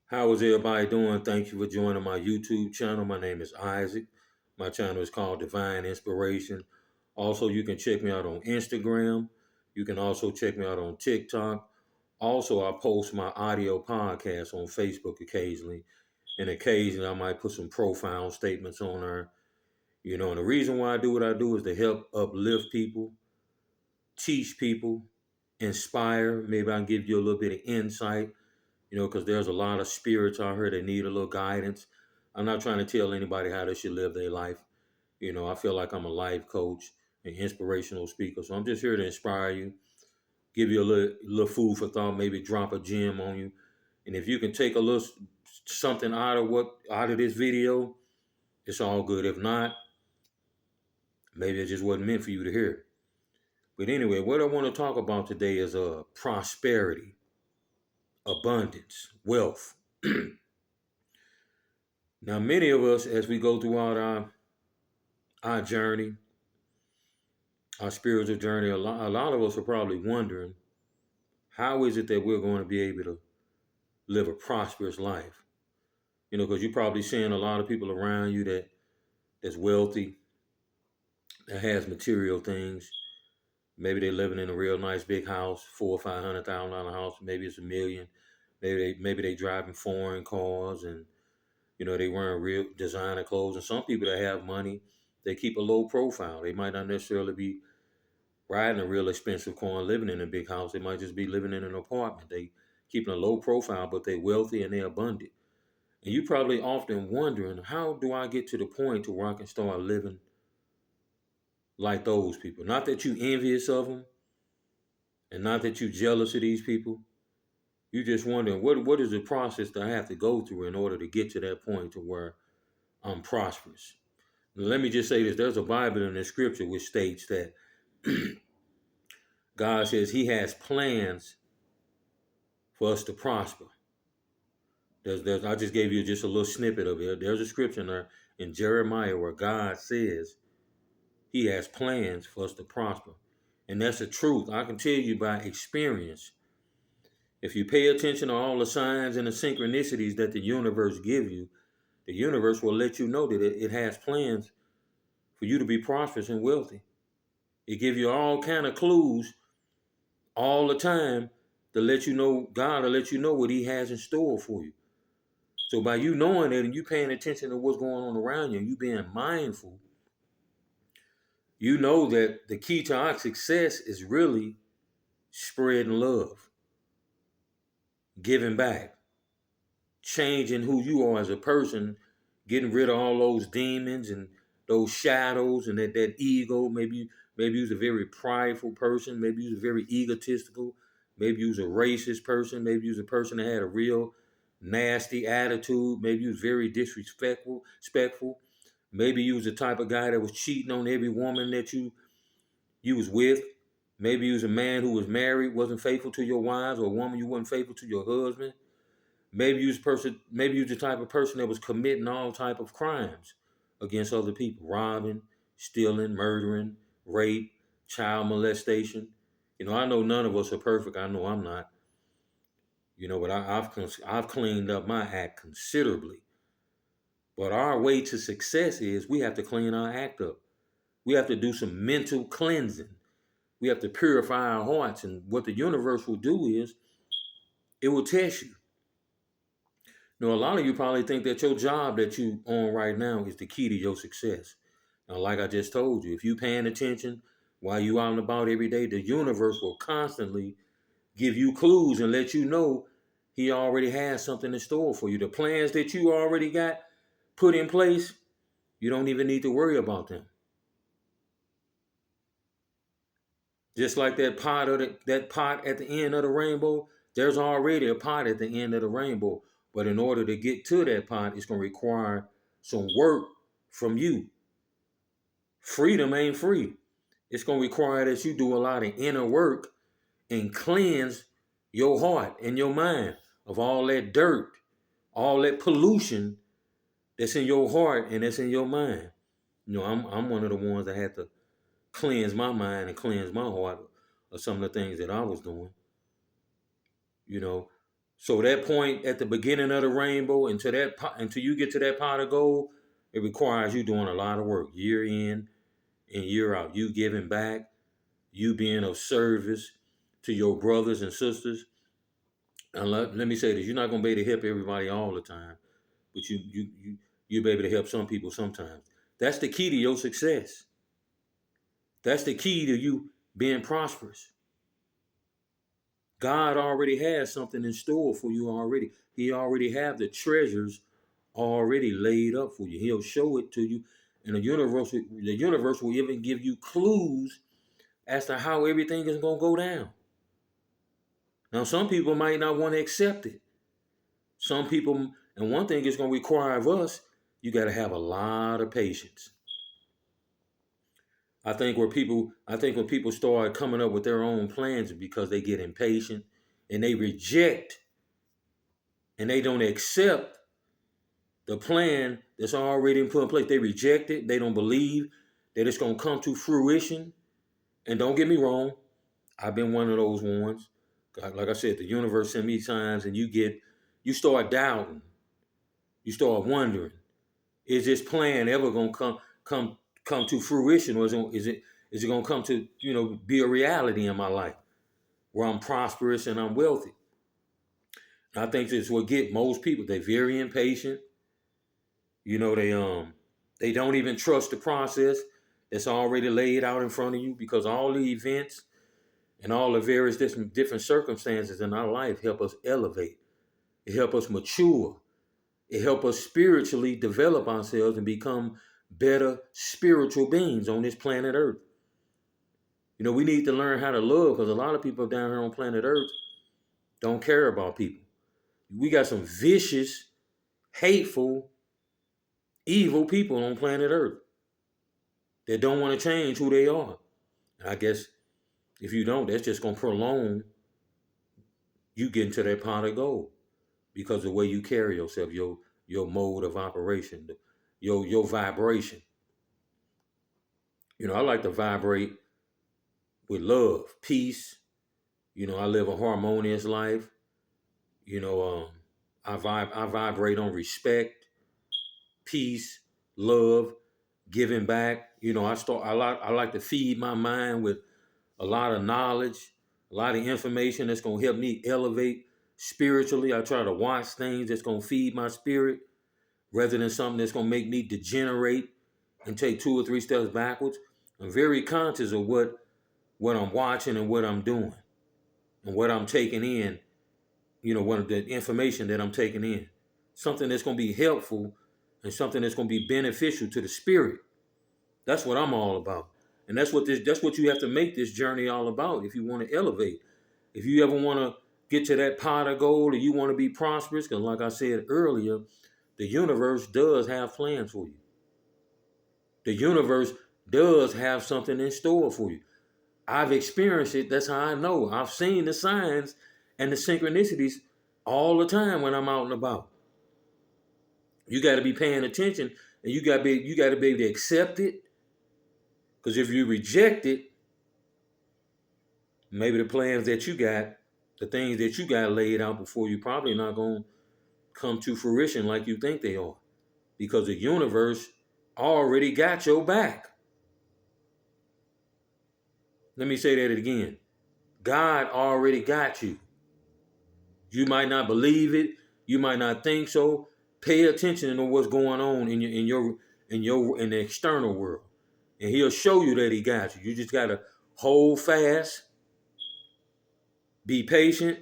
How is everybody doing? Thank you for joining my YouTube channel. My name is Isaac. My channel is called Divine Inspiration. Also, you can check me out on Instagram. You can also check me out on TikTok. Also, I post my audio podcast on Facebook occasionally. And occasionally, I might put some profound statements on there. And the reason why I do what I do is to help uplift people, teach people, inspire. Maybe I can give you a little bit of insight because there's a lot of spirits out here that need a little guidance. I'm not trying to tell anybody how they should live their life. I feel like I'm a life coach and inspirational speaker. So I'm just here to inspire you, give you a little food for thought, maybe drop a gem on you. And if you can take a little something out of this video, it's all good. If not, maybe it just wasn't meant for you to hear. But anyway, what I want to talk about today is prosperity, abundance, wealth. Now, many of us, as we go throughout our journey, our spiritual journey, a lot of us are probably wondering, how is it that we're going to be able to live a prosperous life? Because you're probably seeing a lot of people around you that's wealthy, that has material things. Maybe they're living in a real nice big house, $400,000 or $500,000 house. Maybe it's $1 million. Maybe they driving foreign cars, and they wearing real designer clothes. And some people that have money, they keep a low profile. They might not necessarily be riding a real expensive car and living in a big house. They might just be living in an apartment. They keeping a low profile, but they're wealthy and they're abundant. And you probably often wondering, how do I get to the point to where I can start living like those people? Not that you envious of them, and not that you jealous of these people. You just wondering, what is the process that I have to go through in order to get to that point to where I'm prosperous? Now, let me just say this: there's a Bible in the scripture which states that God says He has plans for us to prosper. I just gave you just a little snippet of it. There's a scripture there in Jeremiah where God says He has plans for us to prosper. And that's the truth. I can tell you by experience. If you pay attention to all the signs and the synchronicities that the universe give you, the universe will let you know that it has plans for you to be prosperous and wealthy. It gives you all kind of clues all the time to let you know, God will let you know what He has in store for you. So by you knowing that and you paying attention to what's going on around you, and you being mindful, you know that the key to our success is really spreading love, giving back, changing who you are as a person, getting rid of all those demons and those shadows and that ego. Maybe you was a very prideful person. Maybe you was very egotistical. Maybe you was a racist person. Maybe you was a person that had a real nasty attitude. Maybe you was very disrespectful. Respectful. Maybe you was the type of guy that was cheating on every woman that you was with. Maybe you was a man who was married, wasn't faithful to your wives, or a woman you wasn't faithful to your husband. Maybe you was the type of person that was committing all type of crimes against other people, robbing, stealing, murdering, rape, child molestation. I know none of us are perfect. I know I'm not. But I've cleaned up my act considerably. But our way to success is we have to clean our act up. We have to do some mental cleansing. We have to purify our hearts. And what the universe will do is it will test you. A lot of you probably think that your job that you on right now is the key to your success. Now, like I just told you, if you paying attention while you out and about every day, the universe will constantly give you clues and let you know He already has something in store for you. The plans that you already got put in place, you don't even need to worry about them. Just like that pot at the end of the rainbow, there's already a pot at the end of the rainbow. But in order to get to that pot, it's going to require some work from you. Freedom ain't free. It's going to require that you do a lot of inner work and cleanse your heart and your mind of all that dirt, all that pollution that's in your heart and that's in your mind. I'm one of the ones that had to cleanse my mind and cleanse my heart of some of the things that I was doing. You know, So that point at the beginning of the rainbow, until you get to that pot of gold, it requires you doing a lot of work, year in and year out. You giving back, you being of service to your brothers and sisters. And let me say this: you're not gonna be able to help everybody all the time, but you'll be able to help some people sometimes. That's the key to your success. That's the key to you being prosperous. God already has something in store for you already. He already have the treasures already laid up for you. He'll show it to you, and the universe will even give you clues as to how everything is going to go down. Now, some people might not want to accept it. Some people, and one thing it's going to require of us, you got to have a lot of patience. I think when people start coming up with their own plans because they get impatient and they reject and they don't accept the plan that's already put in place. They reject it. They don't believe that it's going to come to fruition. And don't get me wrong, I've been one of those ones. Like I said, the universe sent me signs, and you start doubting. You start wondering, is this plan ever going to come to fruition, or is it going to come to be a reality in my life where I'm prosperous and I'm wealthy? And I think this is what get most people. They're very impatient. They don't even trust the process that's already laid out in front of you, because all the events and all the various different circumstances in our life help us elevate. It help us mature. It help us spiritually develop ourselves and become better spiritual beings on this planet Earth. We need to learn how to love, because a lot of people down here on planet Earth don't care about people. We got some vicious, hateful, evil people on planet Earth that don't want to change who they are. And I guess if you don't, that's just going to prolong you getting to that pot of gold, because of the way you carry yourself, your mode of operation, your vibration. I like to vibrate with love, peace. I live a harmonious life. I vibrate on respect, peace, love, giving back. I like to feed my mind with a lot of knowledge, a lot of information that's going to help me elevate spiritually. I try to watch things that's going to feed my spirit rather than something that's going to make me degenerate and take 2 or 3 steps backwards. I'm very conscious of what I'm watching and what I'm doing and what I'm taking in, what the information that I'm taking in. Something that's going to be helpful and something that's going to be beneficial to the spirit. That's what I'm all about. And that's what you have to make this journey all about if you want to elevate. If you ever want to get to that pot of gold, or you want to be prosperous, because like I said earlier, the universe does have plans for you. The universe does have something in store for you. I've experienced it. That's how I know. I've seen the signs and the synchronicities all the time when I'm out and about. You got to be paying attention, and you got to be able to accept it. Because if you reject it, maybe the plans that you got, the things that you got laid out before you, probably not going to come to fruition like you think they are. Because the universe already got your back. Let me say that again. God already got you. You might not believe it. You might not think so. Pay attention to what's going on in the external world, and He'll show you that He got you. You just gotta hold fast, be patient,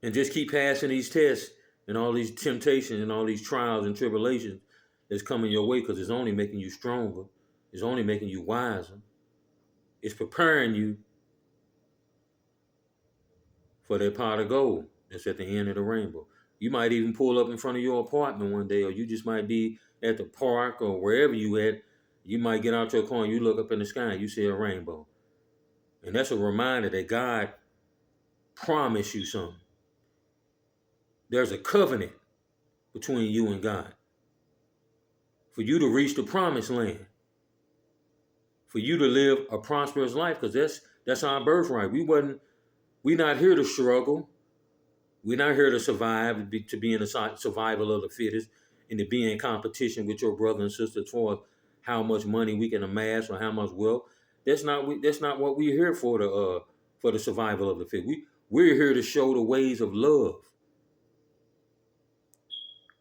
and just keep passing these tests and all these temptations and all these trials and tribulations that's coming your way, because it's only making you stronger. It's only making you wiser. It's preparing you for that pot of gold that's at the end of the rainbow. You might even pull up in front of your apartment one day, or you just might be at the park or wherever you at. You might get out your car and you look up in the sky and you see a rainbow. And that's a reminder that God promised you something. There's a covenant between you and God for you to reach the promised land, for you to live a prosperous life, because that's our birthright. We're not here to struggle. We're not here to survive, to be in the survival of the fittest, and to be in competition with your brother and sister as far as how much money we can amass or how much wealth. That's not what we're here for the survival of the fit. We're here to show the ways of love.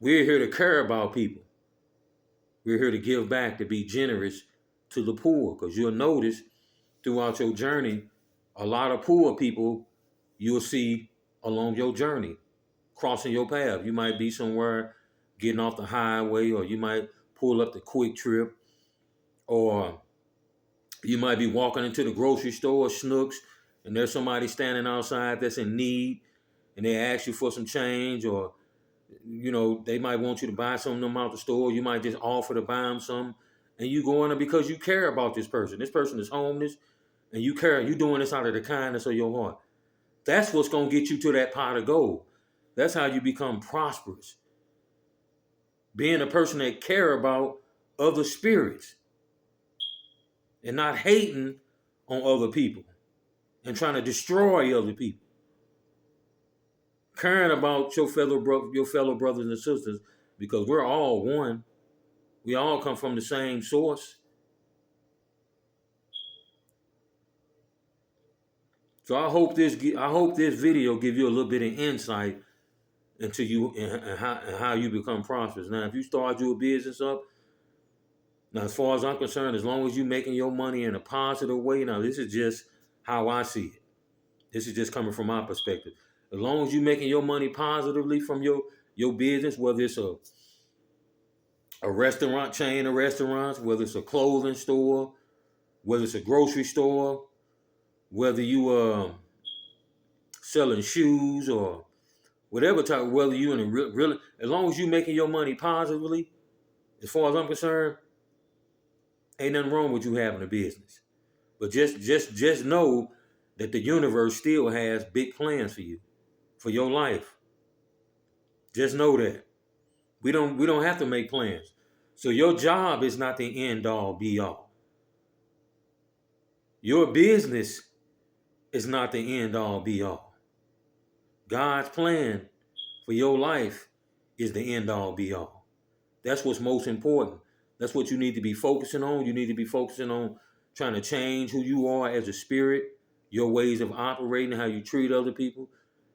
We're here to care about people. We're here to give back, to be generous to the poor. Because you'll notice throughout your journey, a lot of poor people you'll see along your journey, crossing your path. You might be somewhere getting off the highway, or you might pull up the Quick Trip, or you might be walking into the grocery store, Schnucks, and there's somebody standing outside that's in need, and they ask you for some change, or they might want you to buy something out the store. You might just offer to buy them something, and you go in there because you care about this person. This person is homeless, and you care. You're doing this out of the kindness of your heart. That's what's going to get you to that pot of gold. That's how you become prosperous. Being a person that care about other spirits and not hating on other people and trying to destroy other people. Caring about your fellow brothers and sisters, because we're all one. We all come from the same source. So I hope this video give you a little bit of insight into you and how you become prosperous. Now, if you start your business up, now as far as I'm concerned, as long as you're making your money in a positive way, now this is just how I see it. This is just coming from my perspective. As long as you're making your money positively from your business, whether it's a restaurant chain of restaurants, whether it's a clothing store, whether it's a grocery store, whether you selling shoes or whatever type, whether you in a real, as long as you making your money positively, as far as I'm concerned, ain't nothing wrong with you having a business. But just know that the universe still has big plans for you, for your life. Just know that. We don't have to make plans. So your job is not the end all be all. Your business is not the end all be all. God's plan for your life is the end all be all. That's what's most important. That's what you need to be focusing on. You need to be focusing on trying to change who you are as a spirit, your ways of operating, how you treat other people.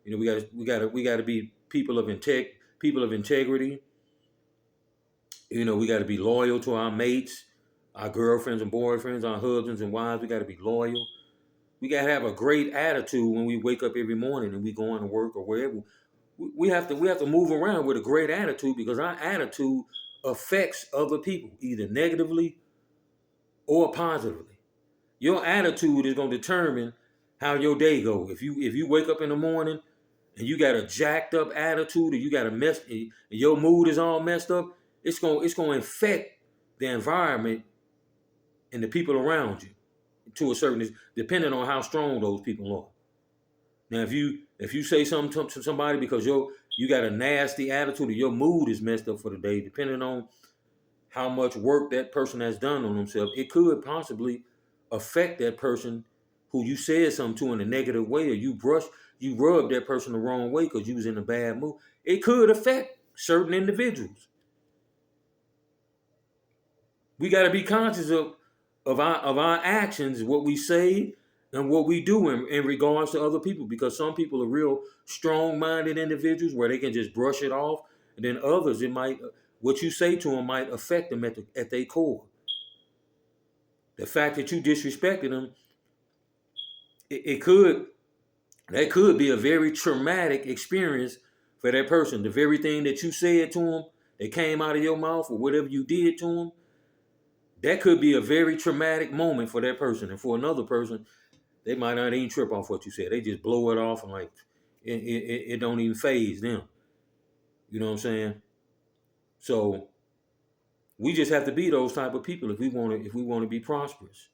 We got to be people of integrity. We got to be loyal to our mates, our girlfriends and boyfriends, our husbands and wives. We got to be loyal. We got to have a great attitude when we wake up every morning and we go into work or wherever. We have to move around with a great attitude, because our attitude affects other people, either negatively or positively. Your attitude is going to determine how your day goes. If you wake up in the morning and you got a jacked up attitude, or you got your mood is all messed up, it's going to affect the environment and the people around you to a certain, depending on how strong those people are. Now, if you say something to somebody because you got a nasty attitude, or your mood is messed up for the day, depending on how much work that person has done on themselves, it could possibly affect that person who you said something to in a negative way, or you rubbed that person the wrong way because you was in a bad mood. It could affect certain individuals. We got to be conscious of our actions, what we say and what we do in regards to other people, because some people are real strong-minded individuals where they can just brush it off, and then others, what you say to them might affect them at their core. The fact that you disrespected them, that could be a very traumatic experience for that person. The very thing that you said to them, that came out of your mouth, or whatever you did to them, that could be a very traumatic moment for that person. And for another person, they might not even trip off what you said. They just blow it off and it don't even faze them. You know what I'm saying? So we just have to be those type of people if we want to be prosperous.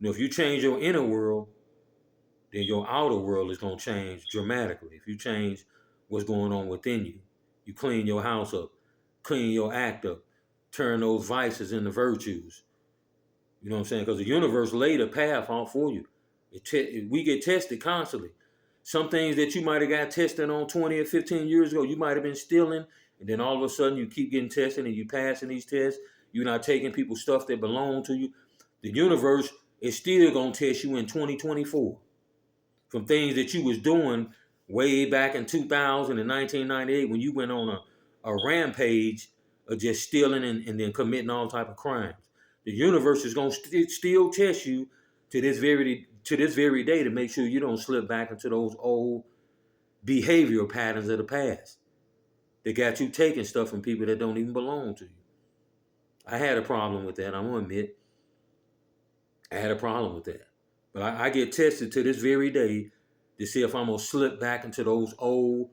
If you change your inner world, then your outer world is going to change dramatically. If you change what's going on within you, you clean your house up, clean your act up, turn those vices into virtues. You know what I'm saying? Because the universe laid a path out for you. We get tested constantly. Some things that you might have got tested on 20 or 15 years ago, you might have been stealing, and then all of a sudden you keep getting tested and you passing these tests. You're not taking people's stuff that belong to you. The universe is still going to test you in 2024 from things that you was doing way back in 2000 and 1998 when you went on a rampage of just stealing and then committing all type of crimes. The universe is going to still test you to this very day to make sure you don't slip back into those old behavioral patterns of the past that got you taking stuff from people that don't even belong to you. I had a problem with that. I'm gonna admit, I had a problem with that. But I get tested to this very day to see if I'm gonna slip back into those old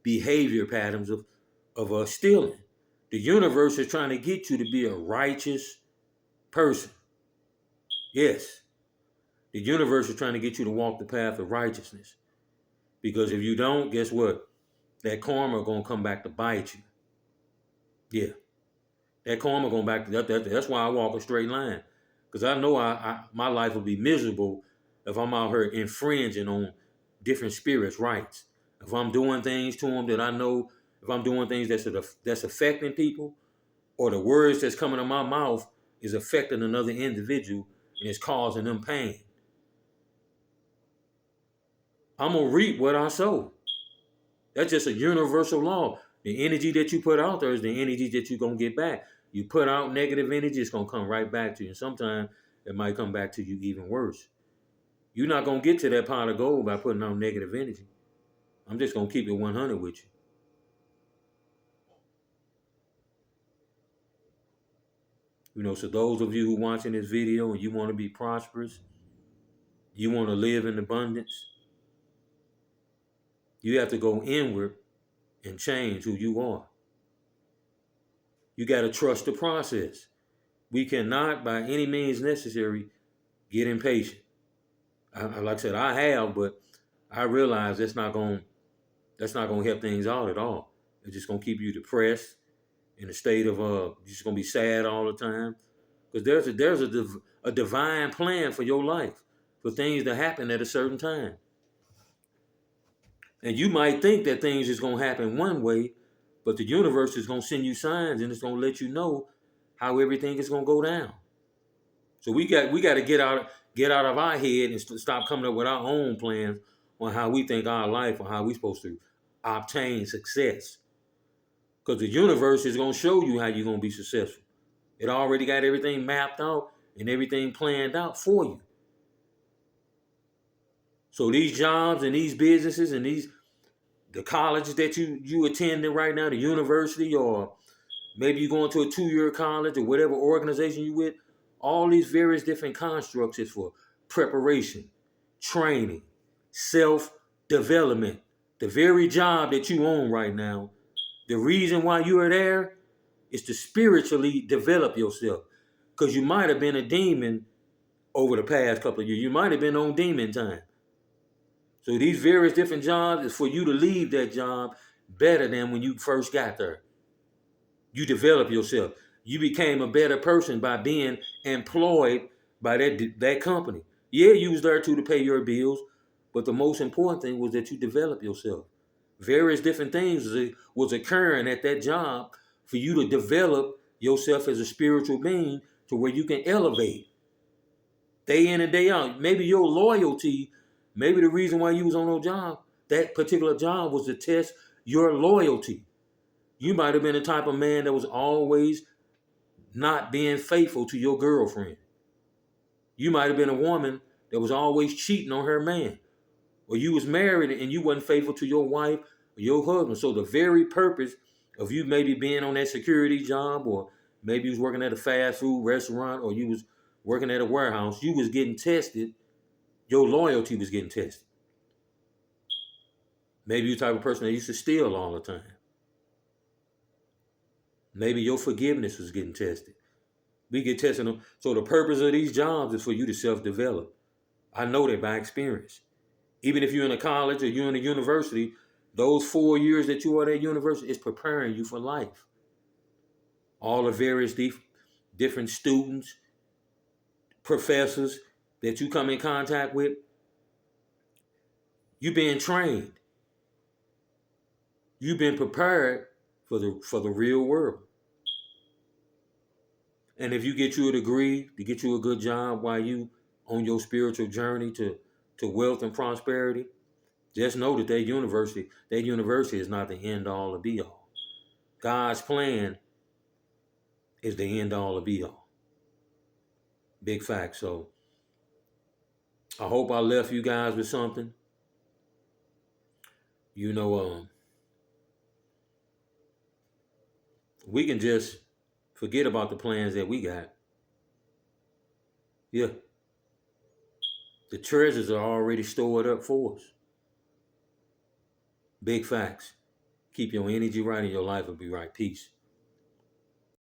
behavior patterns of stealing. The universe is trying to get you to be a righteous person. Yes, the universe is trying to get you to walk the path of righteousness. Because if you don't, guess what? That karma gonna come back to bite you. Yeah, that karma going back to that's why I walk a straight line. Because I know my life will be miserable if I'm out here infringing on different spirits' rights. If I'm doing things to them that I know, if I'm doing things that's affecting people, or the words that's coming out of my mouth is affecting another individual and it's causing them pain, I'm going to reap what I sow. That's just a universal law. The energy that you put out there is the energy that you're going to get back. You put out negative energy, it's going to come right back to you. And sometimes it might come back to you even worse. You're not going to get to that pot of gold by putting out negative energy. I'm just going to keep it 100 with you. So those of you who are watching this video and you want to be prosperous, you want to live in abundance, you have to go inward and change who you are. You got to trust the process. We cannot, by any means necessary, get impatient. Like I said, I have, but I realize that's not going to help things out at all. It's just going to keep you depressed, in a state of you're just going to be sad all the time. Because there's a divine plan for your life, for things to happen at a certain time. And you might think that things is going to happen one way, but the universe is going to send you signs and it's going to let you know how everything is going to go down. So we got to get out of our head and stop coming up with our own plans on how we think our life or how we're supposed to obtain success. Because the universe is going to show you how you're going to be successful. It already got everything mapped out and everything planned out for you. So these jobs and these businesses and the colleges that you attending right now, the university, or maybe you're going to a 2-year college or whatever organization you with, all these various different constructs is for preparation, training, self-development. The very job that you own right now, the reason why you are there is to spiritually develop yourself. Because you might have been a demon over the past couple of years. You might have been on demon time. So these various different jobs is for you to leave that job better than when you first got there. You develop yourself. You became a better person by being employed by that company. Yeah, you was there to pay your bills, but the most important thing was that you develop yourself. Various different things was occurring at that job for you to develop yourself as a spiritual being to where you can elevate day in and day out. Maybe your loyalty, maybe the reason why you was on that particular job was to test your loyalty. You might have been the type of man that was always not being faithful to your girlfriend. You might have been a woman that was always cheating on her man. Or you was married and you wasn't faithful to your wife or your husband. So the very purpose of you maybe being on that security job, or maybe you was working at a fast food restaurant, or you was working at a warehouse, you was getting tested. Your loyalty was getting tested. Maybe you're the type of person that used to steal all the time. Maybe your forgiveness was getting tested. We get tested them. So the purpose of these jobs is for you to self-develop. I know that by experience. Even if you're in a college or you're in a university, those 4 years that you are at university is preparing you for life. All the various different students, professors that you come in contact with, You've been trained. You've been prepared for the real world. And if you get you a degree to get you a good job while you on your spiritual journey to wealth and prosperity, just know that that university is not the end all or be all. God's plan is the end all or be all. Big fact. So I hope I left you guys with something. You know, we can just forget about the plans that we got. Yeah. The treasures are already stored up for us. Big facts. Keep your energy right and your life will be right. Peace.